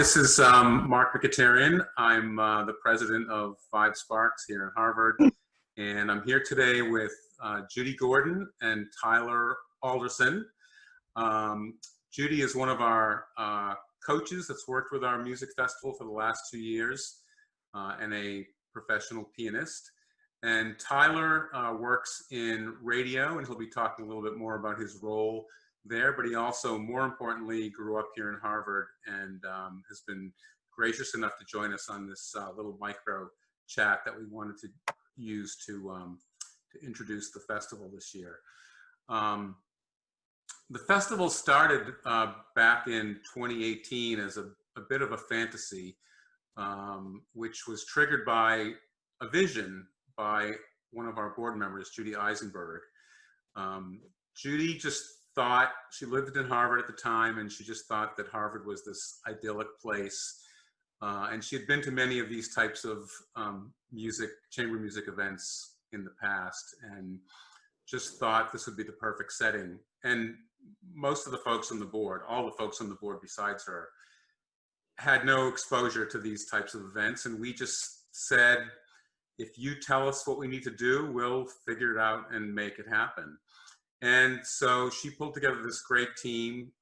this is Mark Mkhitaryan. I'm the president of Five Sparks here at Harvard, and I'm here today with Judy Gordon and Tyler Alderson. Judy is one of our coaches that's worked with our music festival for the last 2 years and a professional pianist. And Tyler works in radio, and he'll be talking a little bit more about his role there, but he also, more importantly, grew up here in Harvard and has been gracious enough to join us on this little micro chat that we wanted to use to introduce the festival this year. The festival started back in 2018 as a bit of a fantasy, which was triggered by a vision by one of our board members, Judy Eisenberg. Judy just thought, she lived in Harvard at the time, and she just thought that Harvard was this idyllic place. And she had been to many of these types of chamber music events in the past, and just thought this would be the perfect setting. And most of the folks on the board, all the folks on the board besides her, had no exposure to these types of events. And we just said, if you tell us what we need to do, we'll figure it out and make it happen. And so she pulled together this great team,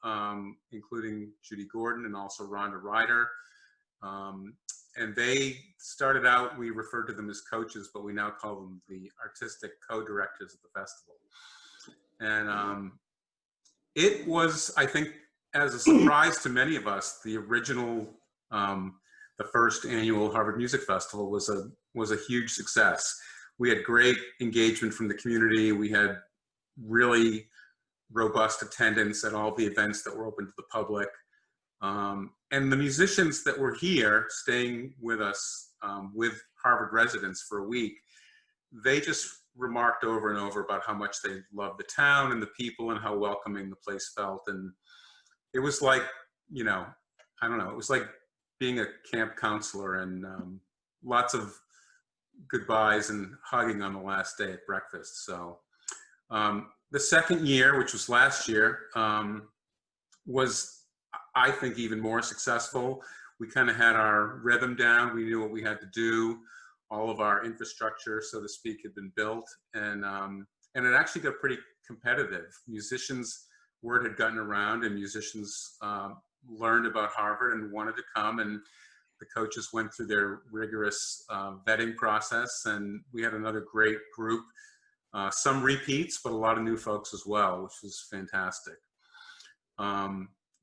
including Judy Gordon and also Rhonda Ryder. And they started out, we referred to them as coaches, but we now call them the artistic co-directors of the festival. And it was, I think, as a surprise to many of us, the original, the first annual Harvard Music Festival was a huge success. We had great engagement from the community. We had really robust attendance at all the events that were open to the public. And the musicians that were here staying with us, with Harvard residents for a week, they just remarked over and over about how much they loved the town and the people and how welcoming the place felt. And it was like, you know, I don't know, it was like being a camp counselor, and lots of goodbyes and hugging on the last day at breakfast. So the second year, which was last year, was, I think, even more successful. We kind of had our rhythm down. We knew what we had to do. All of our infrastructure, so to speak, had been built, and it actually got pretty competitive. Musicians, word had gotten around, and musicians learned about Harvard and wanted to come, and the coaches went through their rigorous vetting process, and we had another great group. Some repeats, but a lot of new folks as well, which was fantastic.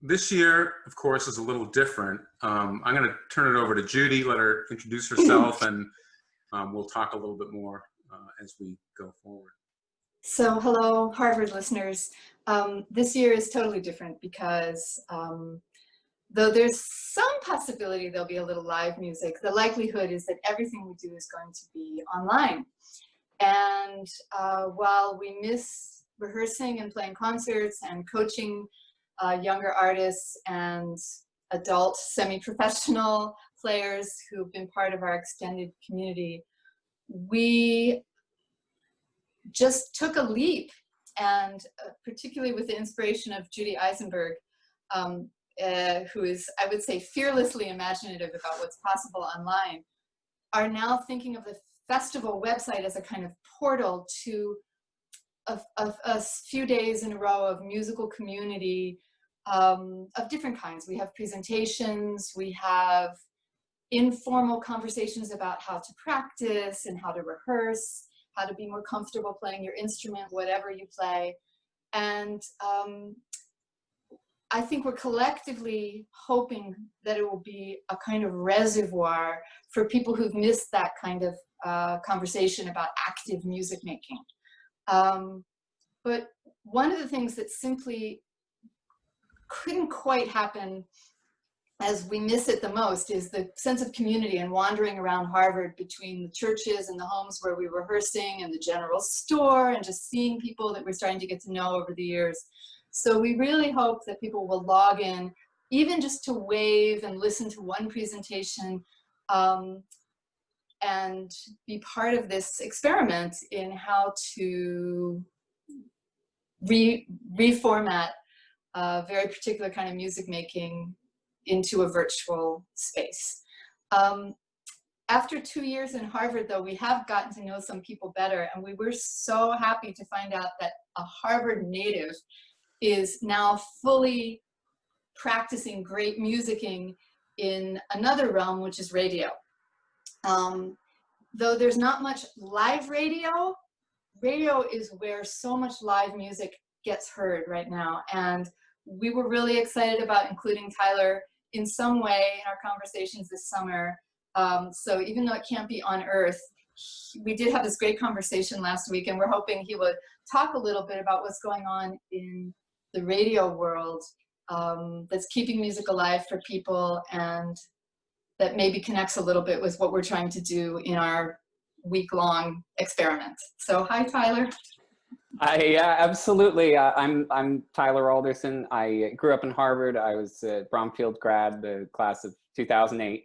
This year, of course, is a little different. I'm going to turn it over to Judy, let her introduce herself, and we'll talk a little bit more as we go forward. So hello, Harvard listeners. This year is totally different because though there's some possibility there'll be a little live music, the likelihood is that everything we do is going to be online. And while we miss rehearsing and playing concerts and coaching younger artists and adult semi-professional players who've been part of our extended community, we just took a leap. And particularly with the inspiration of Judy Eisenberg, who is, I would say, fearlessly imaginative about what's possible online, are now thinking of the festival website as a kind of portal to a few days in a row of musical community of different kinds. We have presentations, we have informal conversations about how to practice and how to rehearse, how to be more comfortable playing your instrument, whatever you play. And I think we're collectively hoping that it will be a kind of reservoir for people who've missed that kind of conversation about active music making. But one of the things that simply couldn't quite happen as we miss it the most is the sense of community and wandering around Harvard between the churches and the homes where we were rehearsing and the general store, and just seeing people that we're starting to get to know over the years. So we really hope that people will log in, even just to wave and listen to one presentation, and be part of this experiment in how to reformat a very particular kind of music making into a virtual space. After 2 years in Harvard, though, we have gotten to know some people better, and we were so happy to find out that a Harvard native is now fully practicing great musicking in another realm, which is radio. Though there's not much live radio, radio is where so much live music gets heard right now. And we were really excited about including Tyler in some way in our conversations this summer. So even though it can't be on Earth, we did have this great conversation last week, and we're hoping he would talk a little bit about what's going on in the radio world that's keeping music alive for people, and that maybe connects a little bit with what we're trying to do in our week-long experiment. So hi, Tyler. Yeah, absolutely. I'm Tyler Alderson. I grew up in Harvard. I was a Bromfield grad, the class of 2008.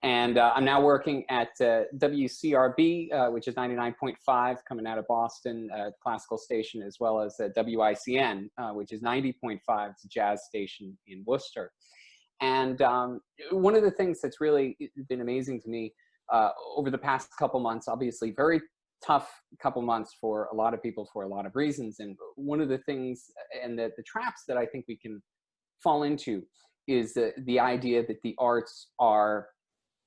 And I'm now working at WCRB, which is 99.5 coming out of Boston, classical station, as well as WICN, which is 90.5, it's a jazz station in Worcester. And one of the things that's really been amazing to me over the past couple months, obviously very tough couple months for a lot of people for a lot of reasons. And one of the things and the traps that I think we can fall into is the idea that the arts are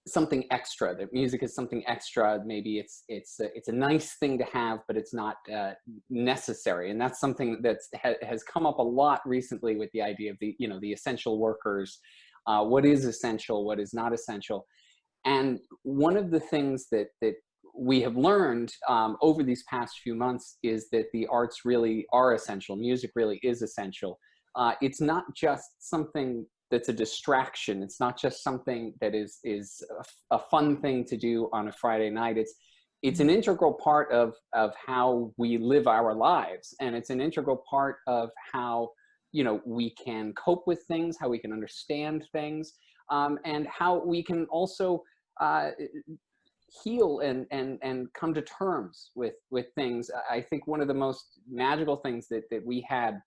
something extra, that music is something extra. Maybe it's a nice thing to have, but it's not necessary. And that's something that has come up a lot recently with the idea of the essential workers. What is essential? What is not essential? And one of the things that we have learned over these past few months is that the arts really are essential. Music really is essential. It's not just something that's a distraction. It's not just something that is a fun thing to do on a Friday night. It's an integral part of how we live our lives, and it's an integral part of how we can cope with things, how we can understand things, and how we can also heal and come to terms with things. I think one of the most magical things that we had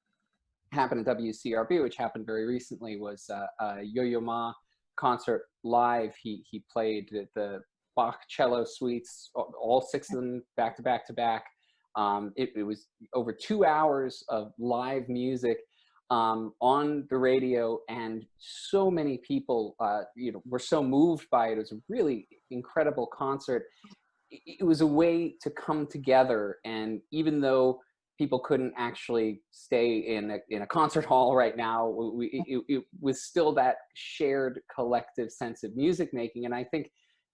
happen at WCRB, which happened very recently, was a Yo-Yo Ma concert live. He played the Bach cello suites, all 6 of them back to back to back. It was over 2 hours of live music on the radio, and so many people were so moved by it. It was a really incredible concert. It was a way to come together, and even though people couldn't actually stay in a concert hall right now, it was still that shared collective sense of music making. And I think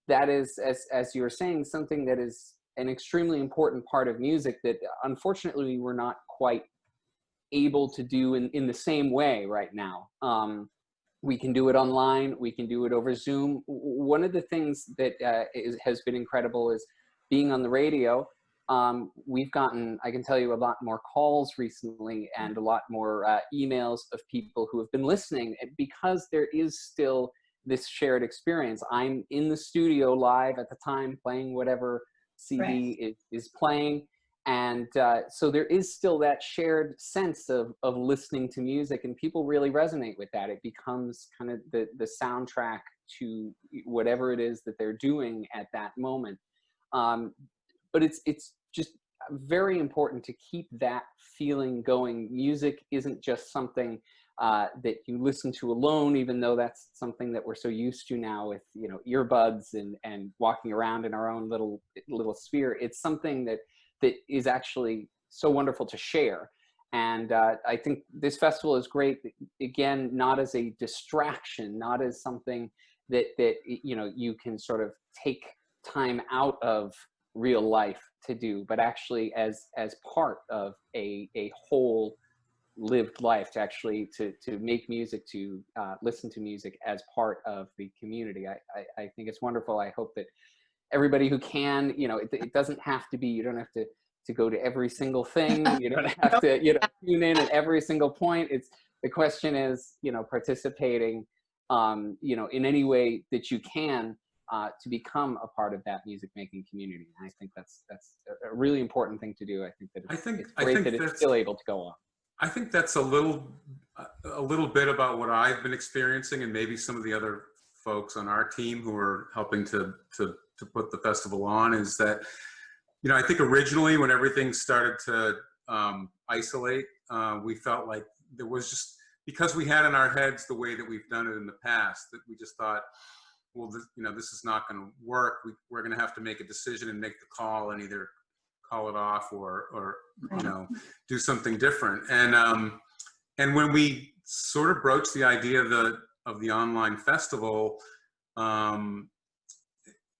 that is, as you were saying, something that is an extremely important part of music that unfortunately we're not quite able to do in the same way right now. We can do it online, we can do it over Zoom. One of the things that has been incredible is being on the radio. We've gotten, I can tell you, a lot more calls recently and a lot more emails of people who have been listening, because there is still this shared experience. I'm in the studio live at the time playing whatever CD is playing. And so there is still that shared sense of listening to music, and people really resonate with that. It becomes kind of the soundtrack to whatever it is that they're doing at that moment. But it's just very important to keep that feeling going. Music isn't just something that you listen to alone, even though that's something that we're so used to now with earbuds and walking around in our own little sphere. It's something that is actually so wonderful to share. And I think this festival is great, again, not as a distraction, not as something that you can sort of take time out of real life to do, but actually as part of a whole lived life, to actually to make music, to listen to music as part of the community. I think it's wonderful. I hope that everybody who can, it doesn't have to be, you don't have to go to every single thing. You don't have to, tune in at every single point. The question is, participating, in any way that you can, to become a part of that music making community. And I think that's a really important thing to do. I think that it's great that it's still able to go on. I think that's a little bit about what I've been experiencing, and maybe some of the other folks on our team who are helping to put the festival on, is that, you know, I think originally when everything started to isolate, we felt like there was just, because we had in our heads the way that we've done it in the past, that we just thought, well, you know, this is not going to work. We're going to have to make a decision and make the call and either call it off or you know, do something different. And when we sort of broached the idea of the online festival,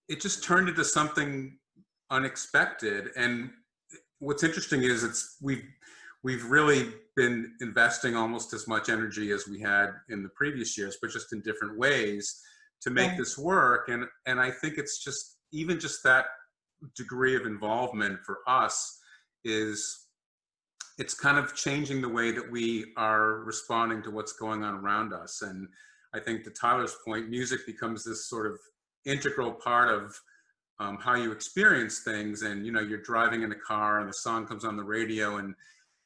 it just turned into something unexpected. And what's interesting is we've really been investing almost as much energy as we had in the previous years, but just in different ways to make this work. And I think it's just, even just that degree of involvement for us it's kind of changing the way that we are responding to what's going on around us. And I think to Tyler's point, music becomes this sort of integral part of how you experience things. And, you know, you're driving in a car and the song comes on the radio, and,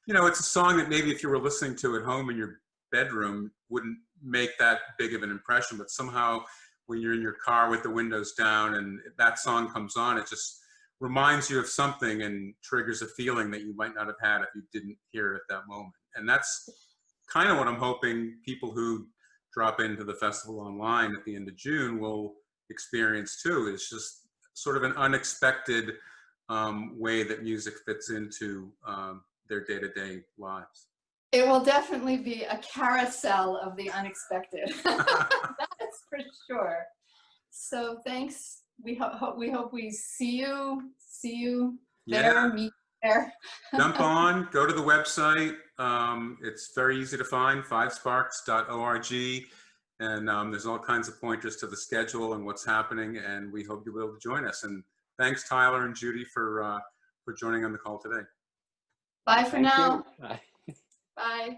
you know, it's a song that maybe if you were listening to at home in your bedroom wouldn't make that big of an impression, but somehow when you're in your car with the windows down and that song comes on, it just reminds you of something and triggers a feeling that you might not have had if you didn't hear it at that moment. And that's kind of what I'm hoping people who drop into the festival online at the end of June will experience too, is just sort of an unexpected way that music fits into their day-to-day lives. It will definitely be a carousel of the unexpected. That's for sure. So thanks. We hope we see you there, meet there. Jump on, go to the website. It's very easy to find, fivesparks.org. And there's all kinds of pointers to the schedule and what's happening. And we hope you'll be able to join us. And thanks, Tyler and Judy, for joining on the call today. Bye for now. Bye. Bye.